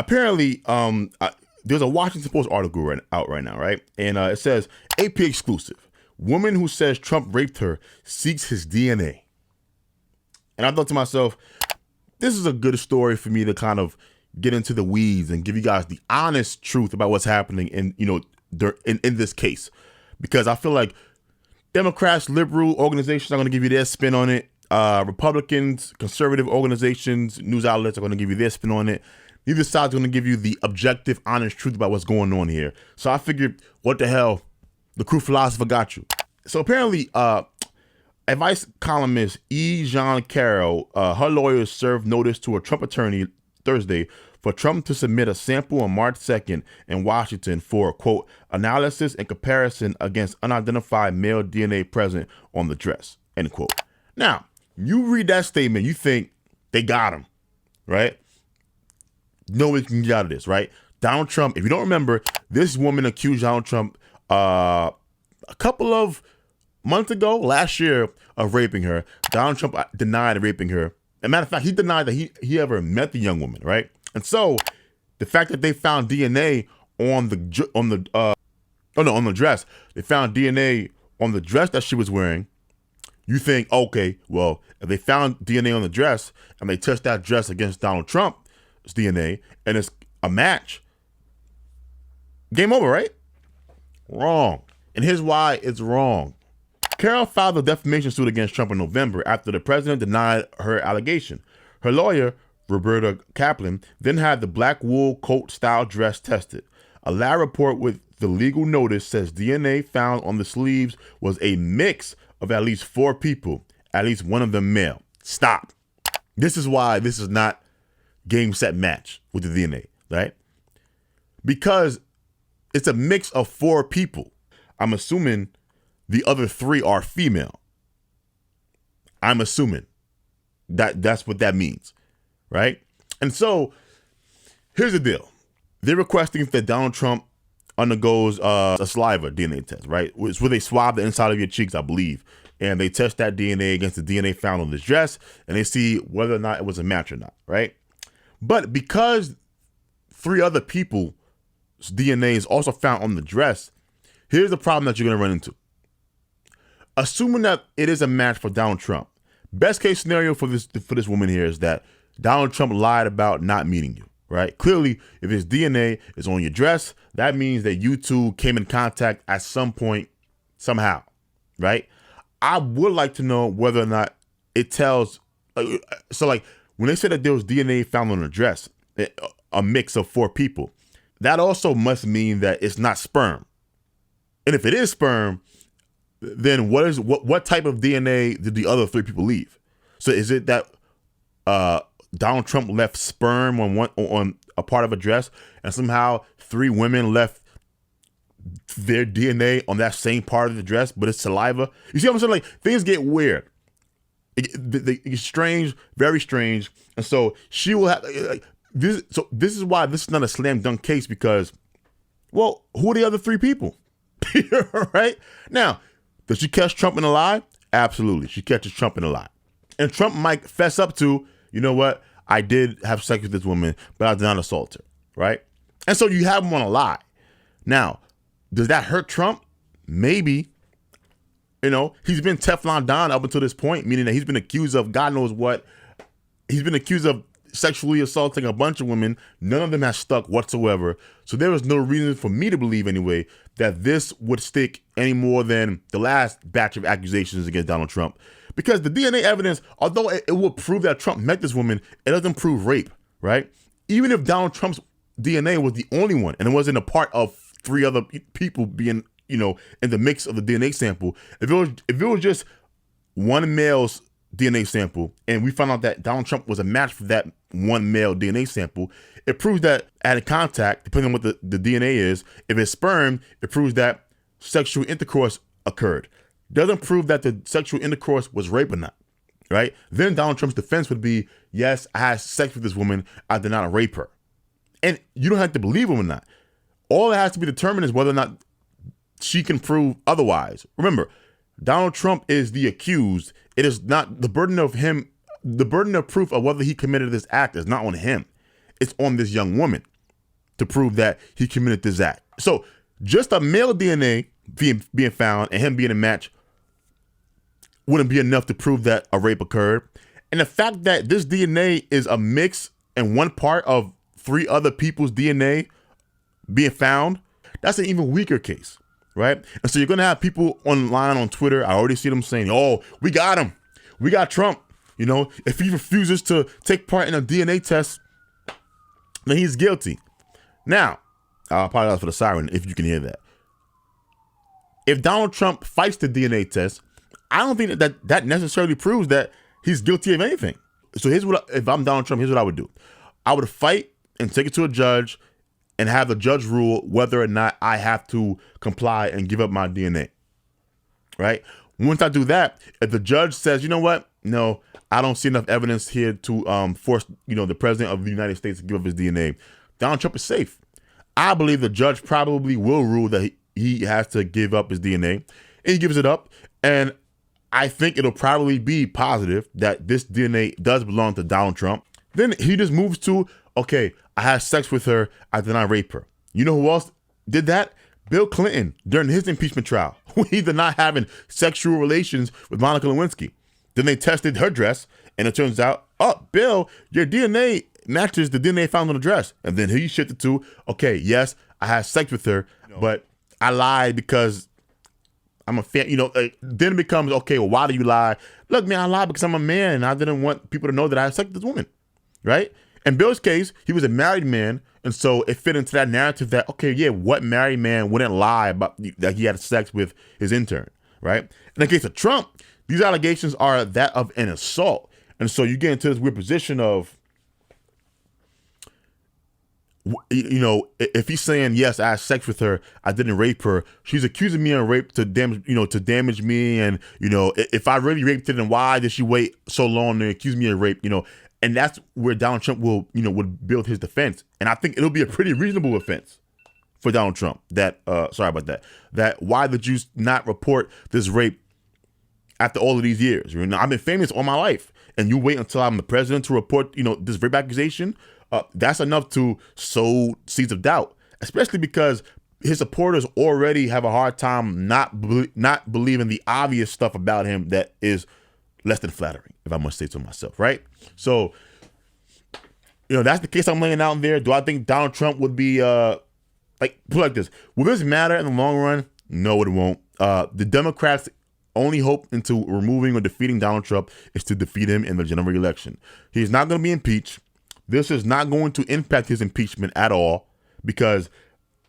apparently, there's a Washington Post article out right now, right? And it says, AP exclusive, woman who says Trump raped her seeks his DNA. And I thought to myself, this is a good story for me to kind of get into the weeds and give you guys the honest truth about what's happening in this case. Because I feel like Democrats, liberal organizations are going to give you their spin on it. Republicans, conservative organizations, news outlets are going to give you their spin on it. Neither side's going to give you the objective, honest truth about what's going on here. So I figured, what the hell? The Crew Philosopher got you. So apparently, advice columnist Jean Carroll, her lawyers served notice to a Trump attorney Thursday for Trump to submit a sample on March 2nd in Washington for, quote, analysis and comparison against unidentified male DNA present on the dress, end quote. Now, you read that statement, you think they got him, right? No way can get out of this, right? Donald Trump, if you don't remember, this woman accused Donald Trump a couple of months ago, last year, of raping her. Donald Trump denied raping her. As a matter of fact, he denied that he ever met the young woman, right? And so the fact that they found DNA on the dress, they found DNA on the dress that she was wearing. You think, okay, well, if they found DNA on the dress and they test that dress against Donald Trump's DNA and it's a match, game over, right? Wrong. And here's why it's wrong. Carroll filed a defamation suit against Trump in November after the president denied her allegation. Her lawyer, Roberta Kaplan, then had the black wool coat style dress tested. A lab report with the legal notice says DNA found on the sleeves was a mix of at least 4 people, at least one of them male. Stop. This is why this is not game, set, match with the DNA, right? Because it's a mix of 4 people. I'm assuming the other 3 are female. I'm assuming that's what that means, right? And so here's the deal. They're requesting that Donald Trump undergoes a saliva DNA test, right? It's where they swab the inside of your cheeks, I believe. And they test that DNA against the DNA found on this dress, and they see whether or not it was a match or not, right? But because 3 other people's DNA is also found on the dress, here's the problem that you're going to run into. Assuming that it is a match for Donald Trump, best case scenario for this woman here is that Donald Trump lied about not meeting you, right? Clearly, if his DNA is on your dress, that means that you two came in contact at some point, somehow, right? I would like to know whether or not it tells. So, like, when they said that there was DNA found on the dress, a mix of 4 people, that also must mean that it's not sperm. And if it is sperm, then what type of DNA did the other 3 people leave? So is it that Donald Trump left sperm on a part of a dress, and somehow 3 women left their DNA on that same part of the dress, but it's saliva? You see what I'm saying? Like, things get weird. It's strange, very strange. And so she will have like this. So this is why this is not a slam dunk case, because, well, who are the other 3 people? Right? Now, does she catch Trump in a lie? Absolutely. She catches Trump in a lie. And Trump might fess up to, you know what? I did have sex with this woman, but I did not assault her. Right? And so you have him on a lie. Now, does that hurt Trump? Maybe. You know, he's been Teflon Don up until this point, meaning that he's been accused of God knows what. He's been accused of sexually assaulting a bunch of women. None of them has stuck whatsoever. So there was no reason for me to believe, anyway, that this would stick any more than the last batch of accusations against Donald Trump. Because the DNA evidence, although it will prove that Trump met this woman, it doesn't prove rape, right? Even if Donald Trump's DNA was the only one and it wasn't a part of 3 other people being, you know, in the mix of the DNA sample, if it was just one male's DNA sample and we found out that Donald Trump was a match for that one male DNA sample, it proves that at contact, depending on what the DNA is, if it's sperm, it proves that sexual intercourse occurred. Doesn't prove that the sexual intercourse was rape or not, right? Then Donald Trump's defense would be, yes, I had sex with this woman, I did not rape her. And you don't have to believe him or not. All that has to be determined is whether or not she can prove otherwise. Remember, Donald Trump is the accused. It is not the burden of him. The burden of proof of whether he committed this act is not on him. It's on this young woman. to prove that he committed this act. So just a male DNA being found and him being a match wouldn't be enough to prove that a rape occurred. And the fact that this DNA is a mix and one part of 3 other people's DNA being found, that's an even weaker case, right? And so you're going to have people online on Twitter. I already see them saying, oh, we got him. We got Trump. You know, if he refuses to take part in a DNA test, then he's guilty. Now, I apologize for the siren if you can hear that. If Donald Trump fights the DNA test, I don't think that necessarily proves that he's guilty of anything. So if I'm Donald Trump, here's what I would do. I would fight and take it to a judge and have the judge rule whether or not I have to comply and give up my DNA, right? Once I do that, if the judge says, you know what, no, I don't see enough evidence here to force, the president of the United States to give up his DNA, Donald Trump is safe. I believe the judge probably will rule that he has to give up his DNA, and he gives it up. And I think it'll probably be positive that this DNA does belong to Donald Trump. Then he just moves to, okay, I had sex with her, I did not rape her. You know who else did that? Bill Clinton during his impeachment trial. He did not having sexual relations with Monica Lewinsky. Then they tested her dress, and it turns out, oh, Bill, your DNA matches the DNA found on the dress. And then he shifted to, okay, yes, I had sex with her, but I lied because I'm a fan. Then it becomes, okay, well, why do you lie? Look, man, I lied because I'm a man, and I didn't want people to know that I had sex with this woman, right? In Bill's case, he was a married man, and so it fit into that narrative that, okay, yeah, what married man wouldn't lie about that he had sex with his intern, right? In the case of Trump, these allegations are that of an assault. And so you get into this weird position of, if he's saying, yes, I had sex with her, I didn't rape her, she's accusing me of rape to damage me. And, if I really raped her, then why did she wait so long to accuse me of rape? And that's where Donald Trump would build his defense. And I think it'll be a pretty reasonable offense for Donald Trump that why did you not report this rape after all of these years? I've been famous all my life, and you wait until I'm the president to report, this rape accusation. That's enough to sow seeds of doubt, especially because his supporters already have a hard time not believing the obvious stuff about him that is less than flattering, if I must say so myself, right? So, that's the case I'm laying out there. Do I think Donald Trump would be, put it like this, will this matter in the long run? No, it won't. The Democrats' only hope into removing or defeating Donald Trump is to defeat him in the general election. He's not going to be impeached. This is not going to impact his impeachment at all, because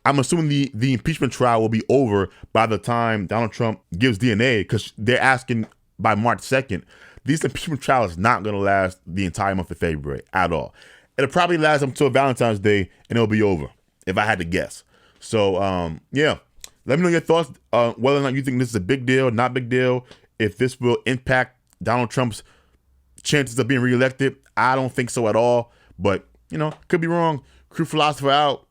I'm assuming the impeachment trial will be over by the time Donald Trump gives DNA, because they're asking by March 2nd. This impeachment trial is not going to last the entire month of February at all. It'll probably last until Valentine's Day, and it'll be over, if I had to guess. So, yeah. Let me know your thoughts, whether or not you think this is a big deal, not big deal, if this will impact Donald Trump's chances of being reelected. I don't think so at all, but, could be wrong. Crew Philosopher out.